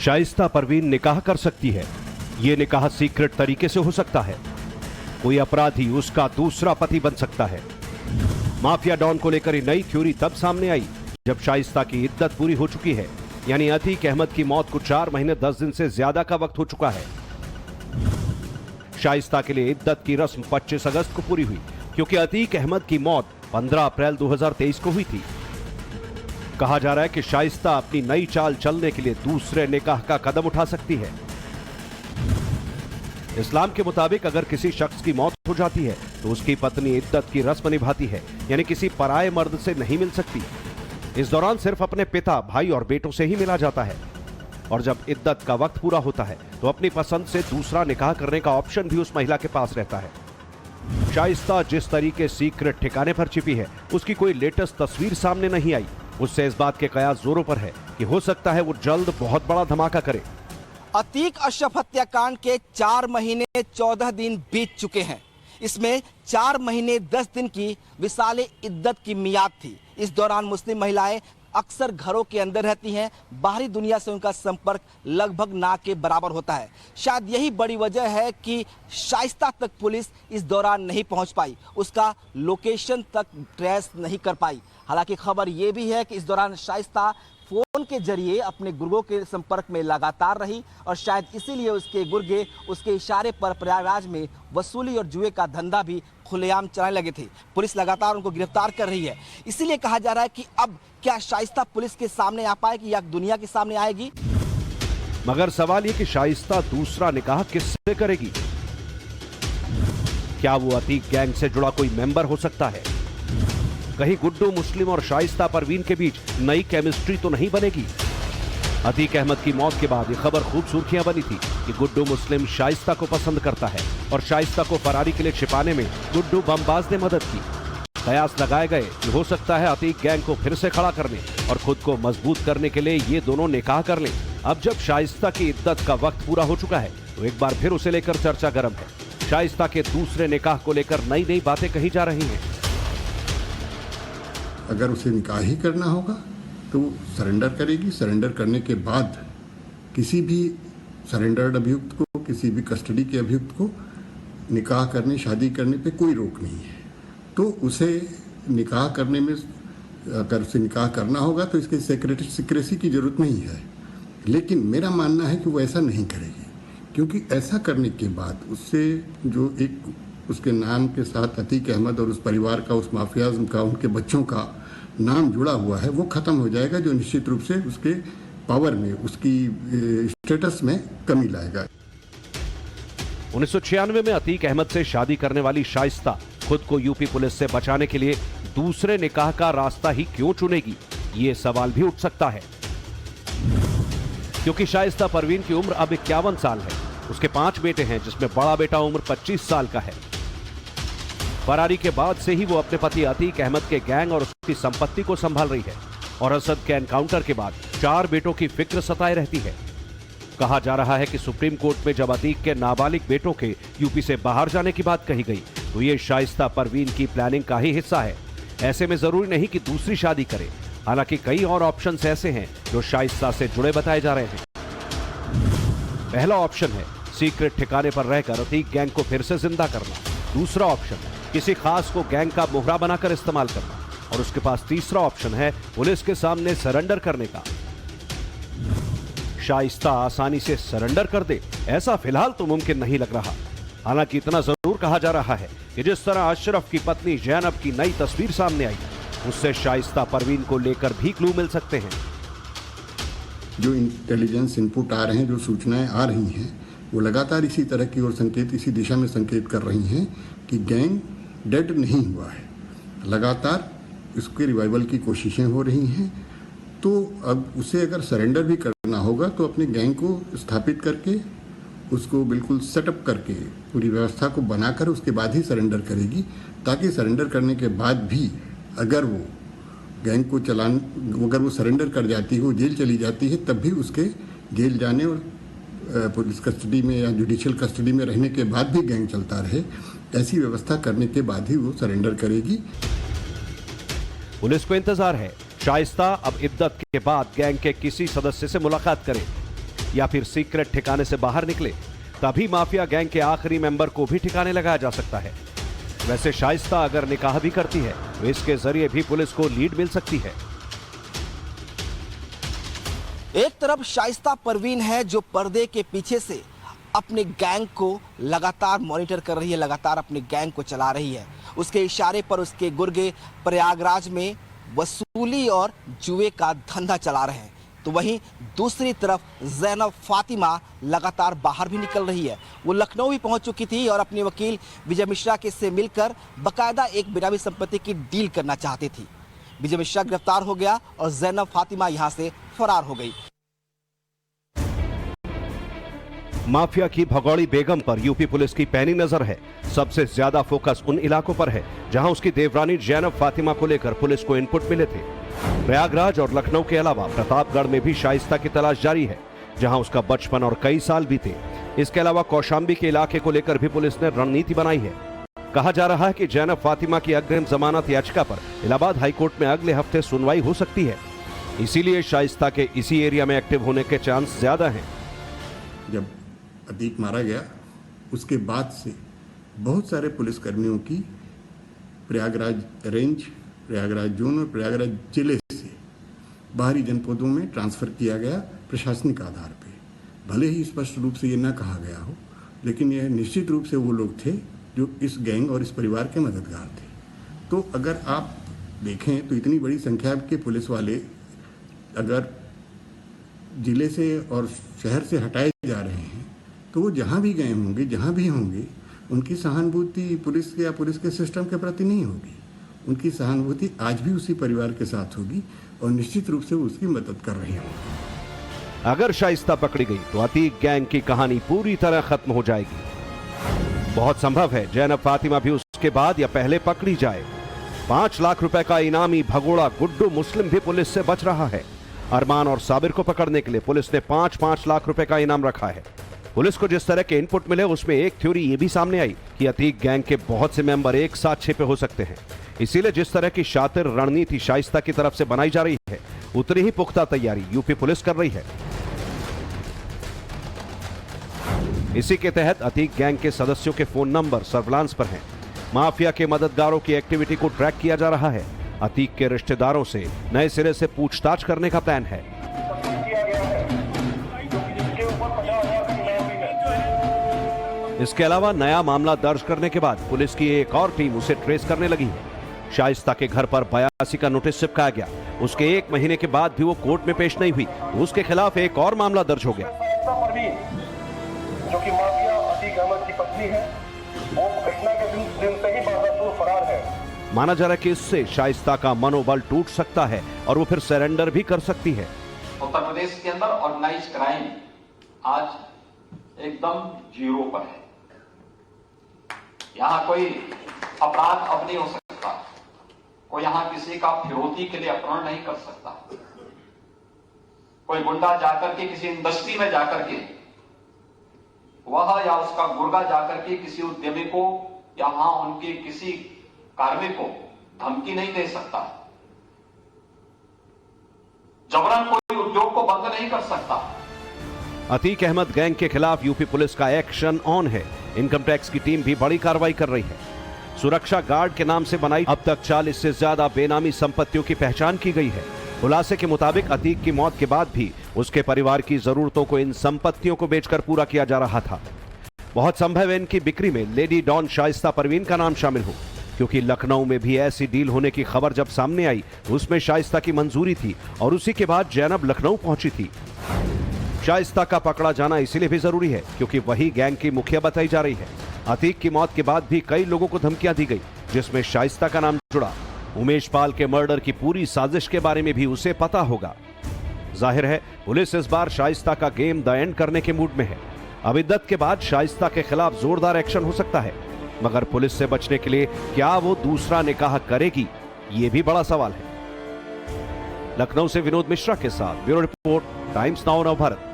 शाइस्ता परवीन निकाह कर सकती है। ये निकाह सीक्रेट तरीके से हो सकता है। कोई अपराधी उसका दूसरा पति बन सकता है। माफिया डॉन को लेकर नई थ्योरी तब सामने आई जब शाइस्ता की इद्दत पूरी हो चुकी है, यानी अतीक अहमद की मौत को 4 महीने 10 दिन से ज्यादा का वक्त हो चुका है। शाइस्ता के लिए इद्दत की रस्म 25 अगस्त को पूरी हुई, क्योंकि अतीक अहमद की मौत 15 अप्रैल 2023 को हुई थी। कहा जा रहा है कि शाइस्ता अपनी नई चाल चलने के लिए दूसरे निकाह का कदम उठा सकती है। इस्लाम के मुताबिक अगर किसी शख्स की मौत हो जाती है तो उसकी पत्नी इद्दत की रस्म निभाती है, यानी किसी पराये मर्द से नहीं मिल सकती। इस दौरान सिर्फ अपने पिता, भाई और बेटों से ही मिला जाता है। और जब इद्दत का वक्त पूरा होता है तो अपनी पसंद से दूसरा निकाह करने का ऑप्शन भी उस महिला के पास रहता है। शाइस्ता जिस तरीके सीक्रेट ठिकाने पर छिपी है, उसकी कोई लेटेस्ट तस्वीर सामने नहीं आई। उससे इस बात के कयास जोरों पर है कि हो सकता है वो जल्द बहुत बड़ा धमाका करे। अतीक अशरफ हत्याकांड के 4 महीने 14 दिन बीत चुके हैं। इसमें 4 महीने 10 दिन की विसाले इद्दत की मियाद थी। इस दौरान मुस्लिम महिलाएं अक्सर घरों के अंदर रहती हैं, बाहरी दुनिया से उनका संपर्क लगभग ना के बराबर होता है। शायद यही बड़ी वजह है कि शाइस्ता तक पुलिस इस दौरान नहीं पहुंच पाई, उसका लोकेशन तक ट्रेस नहीं कर पाई। हालांकि खबर यह भी है कि इस दौरान शाइस्ता फोन के जरिए अपने गुर्गों के संपर्क में लगातार रही और शायद इसीलिए उसके गुर्गे उसके इशारे पर प्रयागराज में वसूली और जुए का धंधा भी खुलेआम चलाने लगे थे। पुलिस लगातार उनको गिरफ्तार कर रही है। इसीलिए कहा जा रहा है कि अब क्या शाइस्ता पुलिस के सामने आ पाएगी या दुनिया के सामने आएगी। मगर सवाल ये कि शाइस्ता दूसरा निकाह किससे करेगी? क्या वो अतीक गैंग से जुड़ा कोई मेंबर हो सकता है? कहीं गुड्डू मुस्लिम और शाइस्ता परवीन के बीच नई केमिस्ट्री तो नहीं बनेगी? अतीक अहमद की मौत के बाद ये खबर खूब सुर्खियां बनी थी कि गुड्डू मुस्लिम शाइस्ता को पसंद करता है और शाइस्ता को फरारी के लिए छिपाने में गुड्डू बमबाज ने मदद की। कयास लगाए गए कि हो सकता है अतीक गैंग को फिर से खड़ा करने और खुद को मजबूत करने के लिए ये दोनों निकाह कर लें। अब जब शाइस्ता की इद्दत का वक्त पूरा हो चुका है तो एक बार फिर उसे लेकर चर्चा गर्म है। शाइस्ता के दूसरे निकाह को लेकर नई नई बातें कही जा रही हैं। अगर उसे निकाह ही करना होगा तो सरेंडर करेगी। सरेंडर करने के बाद किसी भी सरेंडर्ड अभियुक्त को, किसी भी कस्टडी के अभियुक्त को निकाह करने, शादी करने पे कोई रोक नहीं है। तो उसे निकाह करने में, अगर उसे निकाह करना होगा तो इसके सीक्रेसी की जरूरत नहीं है। लेकिन मेरा मानना है कि वो ऐसा नहीं करेगी, क्योंकि ऐसा करने के बाद उससे जो एक उसके नाम के साथ अतीक अहमद और उस परिवार का, उस माफियाज़म का, उनके बच्चों का नाम जुड़ा हुआ है, वो ख़त्म हो जाएगा, जो निश्चित रूप से उसके पावर में, उसकी स्टेटस में कमी लाएगा। 1996 में अतीक अहमद से शादी करने वाली शाइस्ता खुद को यूपी पुलिस से बचाने के लिए दूसरे निकाह का रास्ता ही क्यों चुनेगी, ये सवाल भी उठ सकता है। क्योंकि शाइस्ता परवीन की उम्र अब 51 साल है। उसके 5 बेटे हैं, जिसमें बड़ा बेटा उम्र 25 साल का है। फरारी के बाद से ही वो अपने पति अतीक अहमद के गैंग और उसकी संपत्ति को संभाल रही है और असद के एनकाउंटर के बाद 4 बेटों की फिक्र सताए रहती है। कहा जा रहा है कि सुप्रीम कोर्ट में जब अतीक के नाबालिग बेटों के यूपी से बाहर जाने की बात कही गई तो ये शाइस्ता परवीन की प्लानिंग का ही हिस्सा है। ऐसे में जरूरी नहीं कि दूसरी शादी करे। हालांकि कई और ऑप्शंस ऐसे हैं जो शाइस्ता से जुड़े बताए जा रहे हैं। पहला ऑप्शन है सीक्रेट ठिकाने पर रहकर अतीक गैंग को फिर से जिंदा करना। दूसरा ऑप्शन किसी खास को गैंग का मोहरा बनाकर इस्तेमाल करना। और उसके पास तीसरा ऑप्शन है पुलिस के सामने सरेंडर करने का। शाइस्ता आसानी से सरेंडर कर दे, ऐसा फिलहाल तो मुमकिन नहीं लग रहा। हालांकि इतना जरूर कहा जा रहा है कि जिस तरह अशरफ की पत्नी जैनब की नई तस्वीर सामने आई, उससे शाइस्ता परवीन को लेकर भी क्लू मिल सकते हैं। जो इंटेलिजेंस इनपुट आ रहे हैं, जो सूचनाएं आ रही हैं, वो लगातार इसी तरह की ओर संकेत, इसी दिशा में संकेत कर रही हैं कि गैंग डेड नहीं हुआ है। लगातार इसके रिवाइवल की कोशिशें हो रही हैं। तो अब उसे अगर सरेंडर भी करना होगा तो अपने गैंग को स्थापित करके, उसको बिल्कुल सेटअप करके, पूरी व्यवस्था को बनाकर उसके बाद ही सरेंडर करेगी, ताकि सरेंडर करने के बाद भी अगर वो गैंग को अगर वो सरेंडर कर जाती है, वो जेल चली जाती है, तब भी उसके जेल जाने और पुलिस कस्टडी में या जुडिशियल कस्टडी में रहने के बाद भी गैंग चलता रहे, ऐसी व्यवस्था करने के बाद ही वो सरेंडर करेगी। पुलिस को इंतजार है शाइस्ता अब इद्दत के बाद गैंग के किसी सदस्य से मुलाकात करे। या फिर सीक्रेट ठिकाने से बाहर निकले, तभी माफिया गैंग के आखिरी मेंबर को भी ठिकाने लगाया जा सकता है। वैसे शाइस्ता अगर निकाह भी करती है तो इसके जरिए भी पुलिस को लीड मिल सकती है। एक तरफ शाइस्ता परवीन है जो पर्दे के पीछे से अपने गैंग को लगातार मॉनिटर कर रही है, लगातार अपने गैंग को चला रही है। उसके इशारे पर उसके गुर्गे प्रयागराज में वसूली और जुए का धंधा चला रहे हैं। तो वहीं दूसरी तरफ ज़ैनब फातिमा लगातार बाहर भी निकल रही है। वो लखनऊ भी पहुंच चुकी थी और अपने वकील विजय मिश्रा के से मिलकर बकायदा एक बेनामी संपत्ति की डील करना चाहती थी। विजय मिश्रा गिरफ्तार हो गया और ज़ैनब फातिमा यहां से फरार हो गई। माफिया की भगौड़ी बेगम पर यूपी पुलिस की पैनी नजर है। सबसे ज्यादा फोकस उन इलाकों पर है जहां उसकी देवरानी ज़ैनब फातिमा को लेकर पुलिस को इनपुट मिले थे। प्रयागराज और लखनऊ के अलावा प्रतापगढ़ में भी शाइस्ता की तलाश जारी है, जहां उसका बचपन और कई साल बीते। इसके अलावा कौशाम्बी के इलाके को लेकर भी पुलिस ने रणनीति बनाई है। कहा जा रहा है कि ज़ैनब फातिमा की अग्रिम जमानत याचिका पर इलाहाबाद हाईकोर्ट में अगले हफ्ते सुनवाई हो सकती है। इसीलिए शाइस्ता के इसी एरिया में एक्टिव होने के चांस ज्यादा हैं। जब अतीक मारा गया उसके बाद से बहुत सारे पुलिसकर्मियों की प्रयागराज रेंज, प्रयागराज जोन और प्रयागराज जिले से बाहरी जनपदों में ट्रांसफ़र किया गया प्रशासनिक आधार पे। भले ही स्पष्ट रूप से ये ना कहा गया हो, लेकिन यह निश्चित रूप से वो लोग थे जो इस गैंग और इस परिवार के मददगार थे। तो अगर आप देखें तो इतनी बड़ी संख्या के पुलिस वाले अगर जिले से और शहर से हटाए जा रहे हैं तो वो जहाँ भी गए होंगे, जहाँ भी होंगे, उनकी सहानुभूति पुलिस या पुलिस के सिस्टम के प्रति नहीं होगी। उनकी सहानुभूति आज भी उसी परिवार के साथ होगी और निश्चित रूप से वो उसकी मदद कर रही होगी। अगर शाइस्ता पकड़ी गई तो अतीक गैंग की कहानी पूरी तरह खत्म हो जाएगी। बहुत संभव है ज़ैनब फातिमा भी उसके बाद या पहले पकड़ी जाए। 5 लाख रुपए का इनामी भगोड़ा गुड्डू मुस्लिम भी पुलिस से बच रहा है। अरमान और साबिर को पकड़ने के लिए पुलिस ने 5-5 लाख रुपए का इनाम रखा है। पुलिस को जिस तरह के इनपुट मिले उसमें एक थ्योरी ये भी सामने आई कि अतीक गैंग के बहुत से मेंबर एक साथ छिपे हो सकते हैं। इसीलिए जिस तरह की शातिर रणनीति शाइस्ता की तरफ से बनाई जा रही है, उतनी ही पुख्ता तैयारी यूपी पुलिस कर रही है। इसी के तहत अतीक गैंग के सदस्यों के फोन नंबर सर्विलांस पर हैं। माफिया के मददगारों की एक्टिविटी को ट्रैक किया जा रहा है। अतीक के रिश्तेदारों से नए सिरे से पूछताछ करने का प्लान है। इसके अलावा नया मामला दर्ज करने के बाद पुलिस की एक और टीम उसे ट्रेस करने लगी है। शाइस्ता के घर पर 82 का नोटिस चिपकाया गया। उसके 1 महीने के बाद भी वो कोर्ट में पेश नहीं हुई तो उसके खिलाफ एक और मामला दर्ज हो गया। जो कि माफिया अतीक अहमद की पत्नी है, वो घटना के दिन से ही बाजापुर फरार है। माना जा रहा है कि इससे शाइस्ता का मनोबल टूट सकता है और वो फिर सरेंडर भी कर सकती है। उत्तर प्रदेश के अंदर ऑर्गेनाइज्ड क्राइम आज एकदम जीरो पर है। यहाँ कोई अपराध अब नहीं हो सकता, कोई यहाँ किसी का फिरौती के लिए अपहरण नहीं कर सकता। कोई गुंडा जाकर के किसी इंडस्ट्री में जाकर के वह या उसका गुर्गा जाकर के किसी उद्यमी को या वहां उनके किसी कार्मिक को धमकी नहीं दे सकता। जबरन कोई उद्योग को बंद नहीं कर सकता। अतीक अहमद गैंग के खिलाफ यूपी पुलिस का एक्शन ऑन है। इनकम टैक्स की टीम भी बड़ी कार्रवाई कर रही है। सुरक्षा गार्ड के नाम से बनाई अब तक 40 से ज्यादा बेनामी संपत्तियों की पहचान की गई है। खुलासे के मुताबिक अतीक की मौत के बाद भी उसके परिवार की जरूरतों को इन संपत्तियों को बेचकर पूरा किया जा रहा था। बहुत संभव है इनकी बिक्री में लेडी डॉन शाइस्ता परवीन का नाम शामिल हो, क्योंकि लखनऊ में भी ऐसी डील होने की खबर जब सामने आई उसमें शाइस्ता की मंजूरी थी और उसी के बाद ज़ैनब लखनऊ पहुंची थी। शाइस्ता का पकड़ा जाना इसीलिए भी जरूरी है क्योंकि वही गैंग की मुखिया बताई जा रही है। अतीक की मौत के बाद भी कई लोगों को धमकियां दी गई जिसमें शाइस्ता का नाम जुड़ा। उमेश पाल के मर्डर की पूरी साजिश के बारे में भी उसे पता होगा। जाहिर है पुलिस इस बार शाइस्ता का गेम द एंड करने के मूड में है। अब इद्दत के बाद शाइस्ता के खिलाफ जोरदार एक्शन हो सकता है, मगर पुलिस से बचने के लिए क्या वो दूसरा निकाह करेगी, ये भी बड़ा सवाल है। लखनऊ से विनोद मिश्रा के साथ bureau report, times now Navbharat.